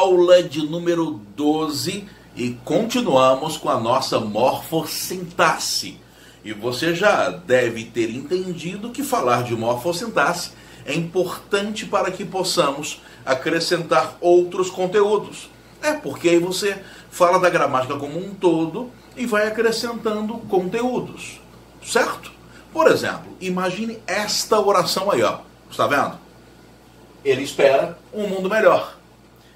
aula de número 12 e continuamos com a nossa morfossintaxe. E você já deve ter entendido que falar de morfossintaxe é importante para que possamos acrescentar outros conteúdos. Porque aí você fala da gramática como um todo e vai acrescentando conteúdos, certo? Por exemplo, imagine esta oração aí, ó. Está vendo? Ele espera um mundo melhor.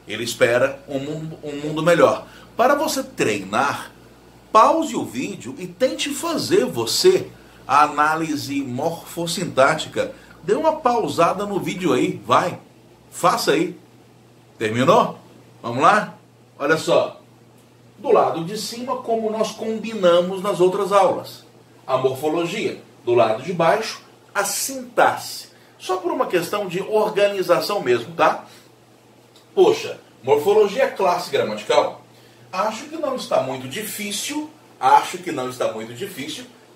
Ele espera um mundo melhor. Para você treinar, pause o vídeo e tente fazer você a análise morfossintática. Dê uma pausada no vídeo aí, vai. Faça aí. Terminou? Vamos lá? Olha só. Do lado de cima, como nós combinamos nas outras aulas. A morfologia. Do lado de baixo, a sintaxe. Só por uma questão de organização mesmo, tá? Poxa, morfologia classe gramatical. Acho que não está muito difícil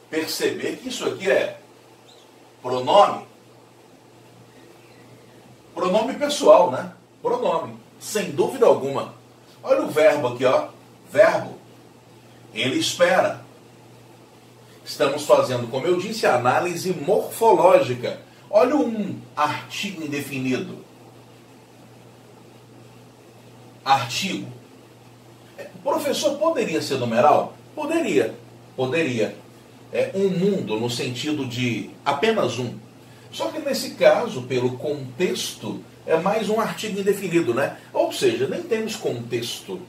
perceber que isso aqui é pronome. Pronome pessoal, né? Pronome, sem dúvida alguma. Olha o verbo aqui, ó. Verbo. Ele espera. Estamos fazendo, como eu disse, a análise morfológica. Olha um artigo indefinido. Artigo. Professor, poderia ser numeral? Poderia. Um mundo no sentido de apenas um. Só que nesse caso, pelo contexto, é mais um artigo indefinido, né? Ou seja, nem temos contexto.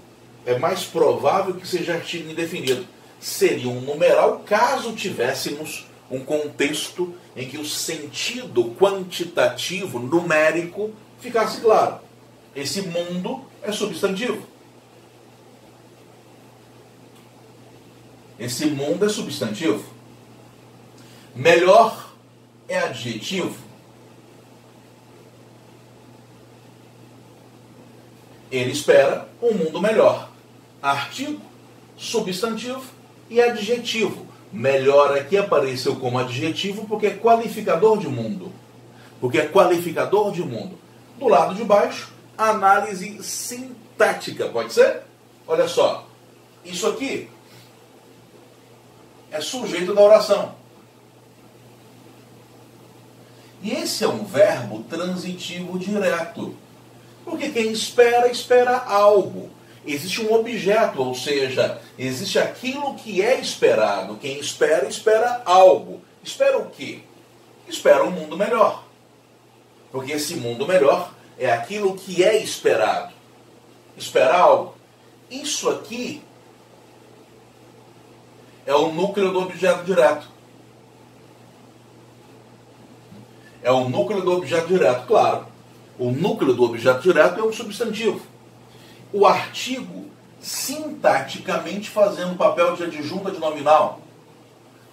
É mais provável que seja artigo indefinido. Seria um numeral caso tivéssemos um contexto em que o sentido quantitativo, numérico, ficasse claro. Esse mundo é substantivo. Esse mundo é substantivo. Melhor é adjetivo. Ele espera um mundo melhor. Artigo, substantivo e adjetivo. Melhor aqui apareceu como adjetivo porque é qualificador de mundo. Do lado de baixo, análise sintática. Pode ser? Olha só. Isso aqui é sujeito da oração. E esse é um verbo transitivo direto. Porque quem espera, espera algo. Existe um objeto, ou seja, existe aquilo que é esperado. Quem espera, espera algo. Espera o quê? Espera um mundo melhor. Porque esse mundo melhor é aquilo que é esperado. Espera algo. Isso aqui é o núcleo do objeto direto. É o núcleo do objeto direto, claro. O núcleo do objeto direto é um substantivo. O artigo, sintaticamente, fazendo o papel de adjunta de nominal.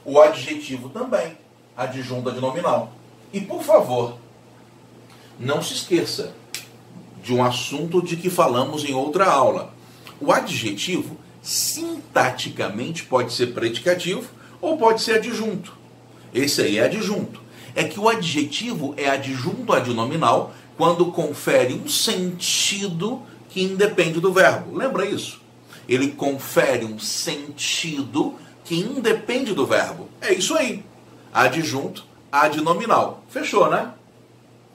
O adjetivo também, adjunta de nominal. E, por favor, não se esqueça de um assunto de que falamos em outra aula. O adjetivo, sintaticamente, pode ser predicativo ou pode ser adjunto. Esse aí é adjunto. É que o adjetivo é adjunto adnominal quando confere um sentido que independe do verbo. Lembra isso? Ele confere um sentido que independe do verbo. É isso aí. Adjunto adnominal. Fechou, né?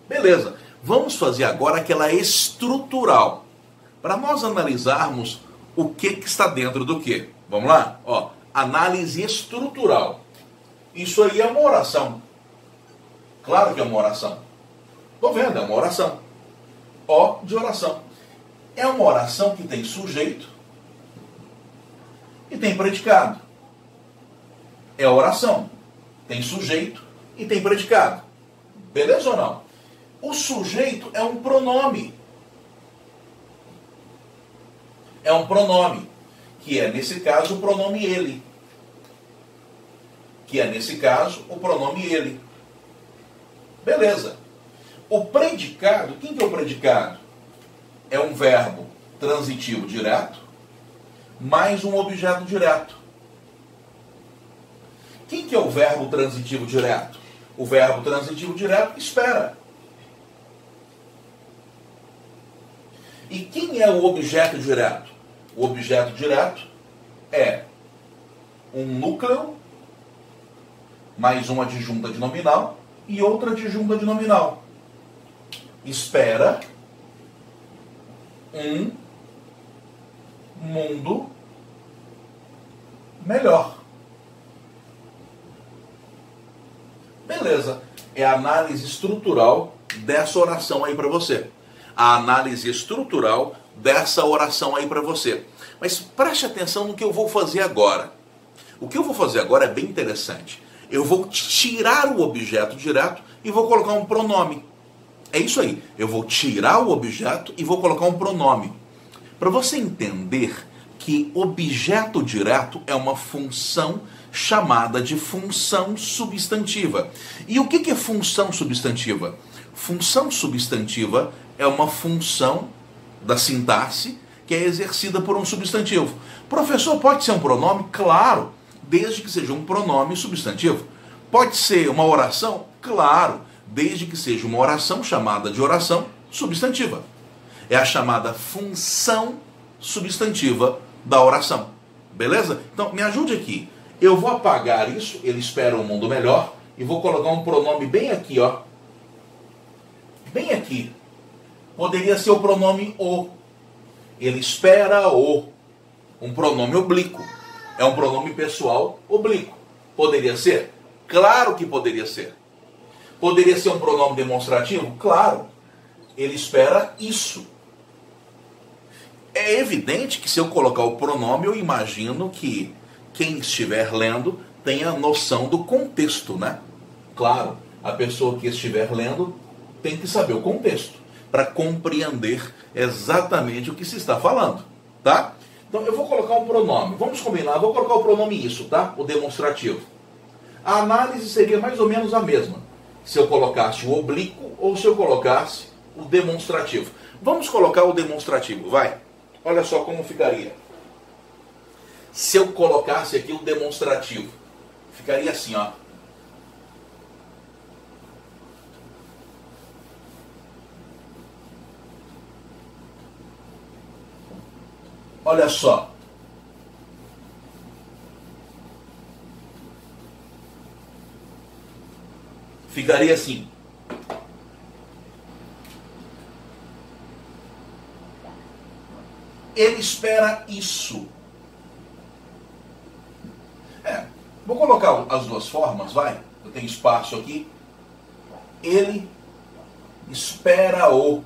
Beleza. Vamos fazer agora aquela estrutural. Para nós analisarmos o que está dentro do que. Vamos lá? Ó, análise estrutural. Isso aí é uma oração. Claro que é uma oração. Estou vendo, é uma oração. Ó de oração. É uma oração que tem sujeito e tem predicado. É oração. Tem sujeito e tem predicado. Beleza ou não? O sujeito é um pronome. É um pronome. Que é, nesse caso, o pronome ele. Beleza. O predicado, quem que é o predicado? É um verbo transitivo direto mais um objeto direto. Quem que é o verbo transitivo direto? O verbo transitivo direto espera. E quem é o objeto direto? O objeto direto é um núcleo mais uma adjunta de nominal e outra adjunta de nominal. Espera um mundo melhor. Beleza. É a análise estrutural dessa oração aí para você. A análise estrutural dessa oração aí para você. Mas preste atenção no que eu vou fazer agora. O que eu vou fazer agora é bem interessante. Eu vou tirar o objeto direto e vou colocar um pronome. É isso aí. Eu vou tirar o objeto e vou colocar um pronome. Para você entender que objeto direto é uma função chamada de função substantiva. E o que é função substantiva? Função substantiva é uma função da sintaxe que é exercida por um substantivo. Professor, pode ser um pronome? Claro, desde que seja um pronome substantivo. Pode ser uma oração? Claro, desde que seja uma oração chamada de oração substantiva. É a chamada função substantiva da oração. Beleza? Então, me ajude aqui. Eu vou apagar isso, ele espera um mundo melhor, e vou colocar um pronome bem aqui, ó. Bem aqui. Poderia ser o pronome o. Ele espera o. Um pronome oblíquo. É um pronome pessoal oblíquo. Poderia ser? Claro que poderia ser. Poderia ser um pronome demonstrativo? Claro. Ele espera isso. É evidente que se eu colocar o pronome, eu imagino que quem estiver lendo tenha noção do contexto, né? Claro, a pessoa que estiver lendo tem que saber o contexto para compreender exatamente o que se está falando, tá? Então eu vou colocar um pronome. Vamos combinar, vou colocar o pronome isso, tá? O demonstrativo. A análise seria mais ou menos a mesma se eu colocasse o oblíquo ou se eu colocasse o demonstrativo. Vamos colocar o demonstrativo, vai. Olha só como ficaria. Se eu colocasse aqui o demonstrativo, ficaria assim, ó. Olha só. Ficaria assim. Ele espera isso. Vou colocar as duas formas, vai. Eu tenho espaço aqui. Ele espera o.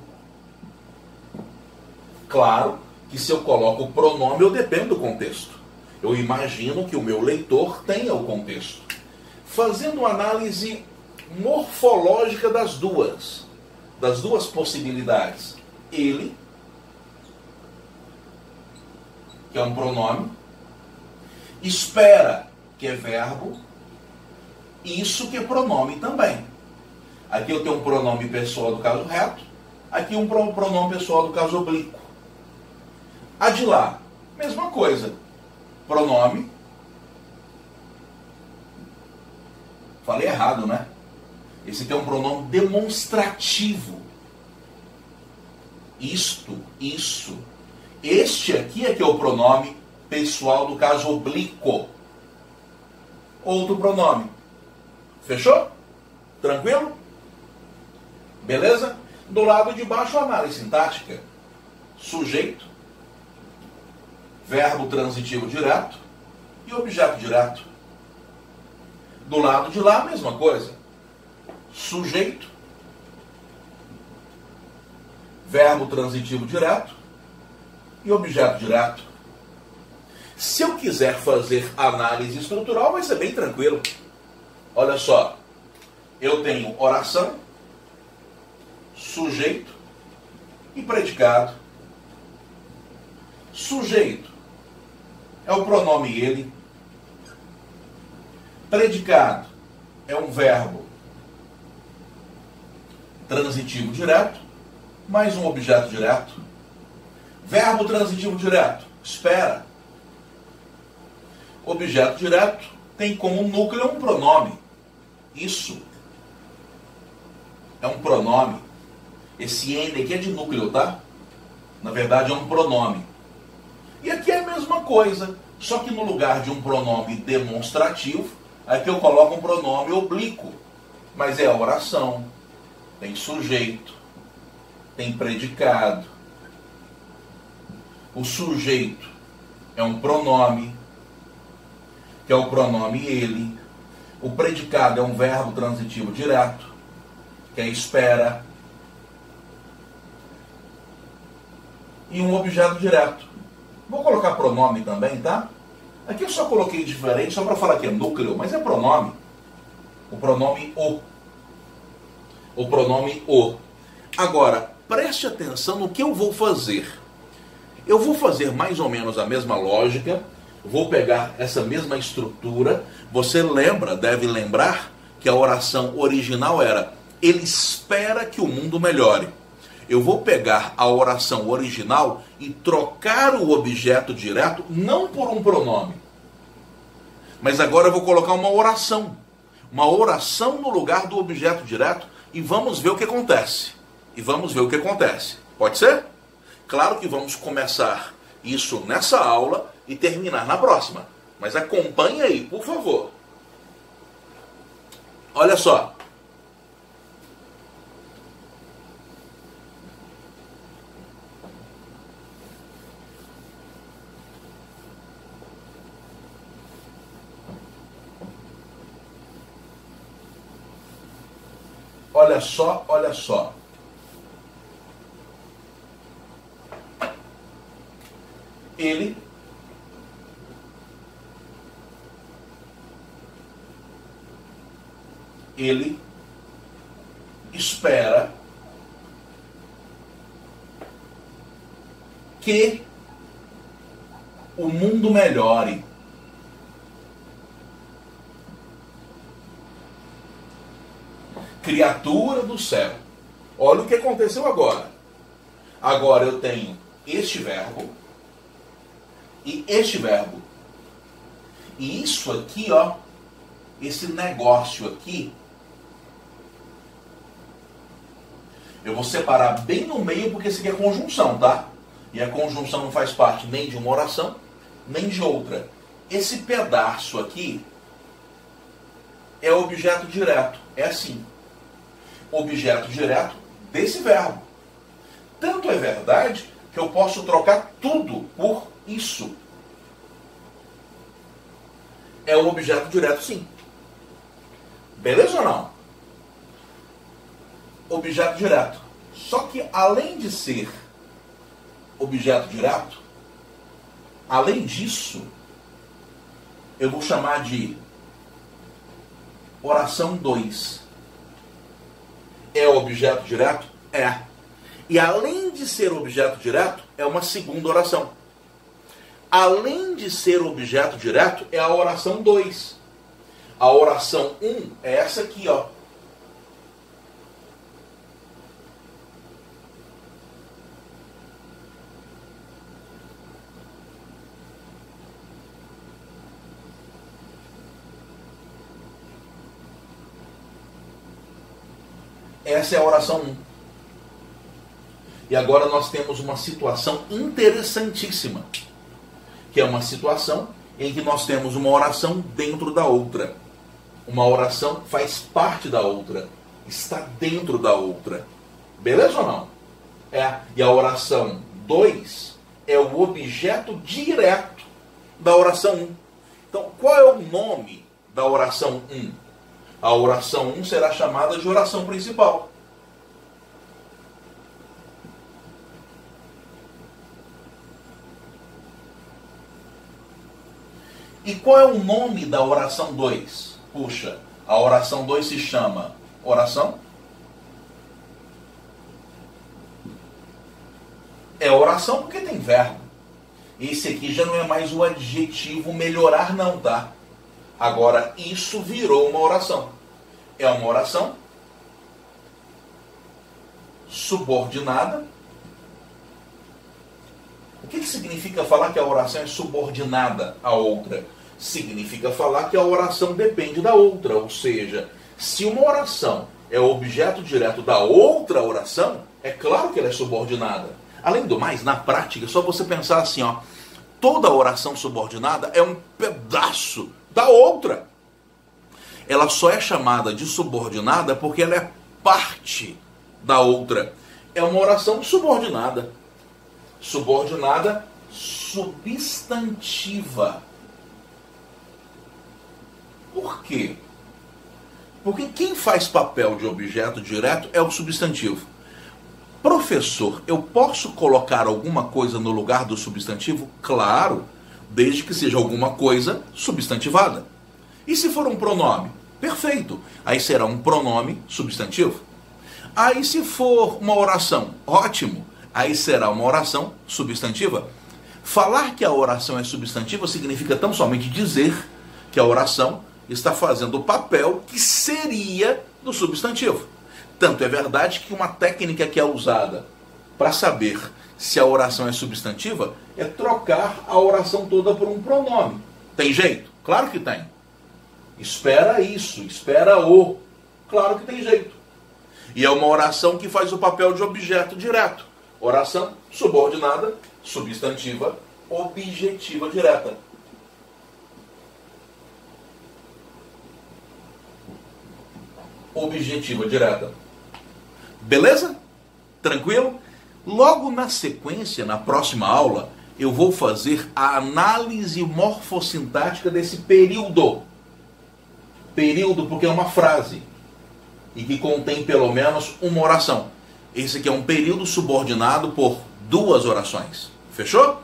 Claro que se eu coloco o pronome, eu dependo do contexto. Eu imagino que o meu leitor tenha o contexto. Fazendo uma análise morfológica das duas possibilidades. Ele, que é um pronome, espera, que é verbo, isso que é pronome também. Aqui eu tenho um pronome pessoal do caso reto, aqui um pronome pessoal do caso oblíquo. A de lá, mesma coisa. Pronome. Falei errado, né? Esse aqui é um pronome demonstrativo. Isto, isso. Este aqui é que é o pronome pessoal do caso oblíquo. Outro pronome. Fechou? Tranquilo? Beleza? Do lado de baixo, a análise sintática. Sujeito, verbo transitivo direto e objeto direto. Do lado de lá, a mesma coisa. Sujeito, verbo transitivo direto e objeto direto. Se eu quiser fazer análise estrutural, vai ser bem tranquilo. Olha só, eu tenho oração, sujeito e predicado. Sujeito é o pronome ele. Predicado é um verbo transitivo direto, mais um objeto direto. Verbo transitivo direto, espera. Objeto direto tem como núcleo um pronome. Isso é um pronome. Esse N aqui é de núcleo, tá? Na verdade é um pronome. E aqui é a mesma coisa, só que no lugar de um pronome demonstrativo, aqui eu coloco um pronome oblíquo. Mas é a oração, tem sujeito, tem predicado. O sujeito é um pronome, que é o pronome ele. O predicado é um verbo transitivo direto, que é espera. E um objeto direto. Vou colocar pronome também, tá? Aqui eu só coloquei diferente, só para falar que é núcleo, mas é pronome. O pronome o. O pronome o. Agora, preste atenção no que eu vou fazer. Eu vou fazer mais ou menos a mesma lógica, vou pegar essa mesma estrutura. Você lembra, deve lembrar, que a oração original era: ele espera que o mundo melhore. Eu vou pegar a oração original e trocar o objeto direto, não por um pronome, mas agora eu vou colocar uma oração. Uma oração no lugar do objeto direto e vamos ver o que acontece. Pode ser? Claro que vamos começar isso nessa aula e terminar na próxima. Mas acompanhe aí, por favor. Olha só. Olha só, olha só. Ele espera que o mundo melhore. Criatura do céu. Olha o que aconteceu agora. Agora eu tenho este verbo e este verbo. E isso aqui, ó, esse negócio aqui, eu vou separar bem no meio porque isso aqui é conjunção, tá? E a conjunção não faz parte nem de uma oração, nem de outra. Esse pedaço aqui é objeto direto. É assim. Objeto direto desse verbo. Tanto é verdade que eu posso trocar tudo por isso. É um objeto direto, sim. Beleza ou não? Objeto direto. Só que além de ser objeto direto, além disso, eu vou chamar de oração 2. É objeto direto? É. E além de ser objeto direto, é uma segunda oração. Além de ser objeto direto, é a oração 2. A oração 1 é essa aqui, ó. Essa é a oração 1. E agora nós temos uma situação interessantíssima, que é uma situação em que nós temos uma oração dentro da outra. Uma oração faz parte da outra, está dentro da outra. Beleza ou não? É. E a oração 2 é o objeto direto da oração 1. Então, qual é o nome da oração 1? A oração 1 será chamada de oração principal. E qual é o nome da oração 2? Puxa, a oração 2 se chama oração? É oração porque tem verbo. Esse aqui já não é mais o adjetivo melhorar não, tá? Agora, isso virou uma oração. É uma oração subordinada. O que significa falar que a oração é subordinada à outra? Significa falar que a oração depende da outra. Ou seja, se uma oração é objeto direto da outra oração, é claro que ela é subordinada. Além do mais, na prática, é só você pensar assim, ó, toda oração subordinada é um pedaço da outra. Ela só é chamada de subordinada porque ela é parte da outra. É uma oração subordinada. Subordinada substantiva. Por quê? Porque quem faz papel de objeto direto é o substantivo. Professor, eu posso colocar alguma coisa no lugar do substantivo? Claro, desde que seja alguma coisa substantivada. E se for um pronome? Perfeito. Aí será um pronome substantivo. Aí se for uma oração? Ótimo. Aí será uma oração substantiva. Falar que a oração é substantiva significa tão somente dizer que a oração está fazendo o papel que seria do substantivo. Tanto é verdade que uma técnica que é usada para saber se a oração é substantiva é trocar a oração toda por um pronome. Tem jeito? Claro que tem. Espera isso, espera o. Claro que tem jeito. E é uma oração que faz o papel de objeto direto. Oração subordinada, substantiva, objetiva direta. Objetiva direta. Beleza? Tranquilo? Logo na sequência, na próxima aula, eu vou fazer a análise morfossintática desse período. Período porque é uma frase e que contém pelo menos uma oração. Esse aqui é um período subordinado por duas orações. Fechou?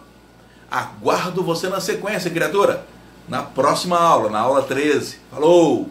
Aguardo você na sequência, criatura. Na próxima aula, na aula 13. Falou!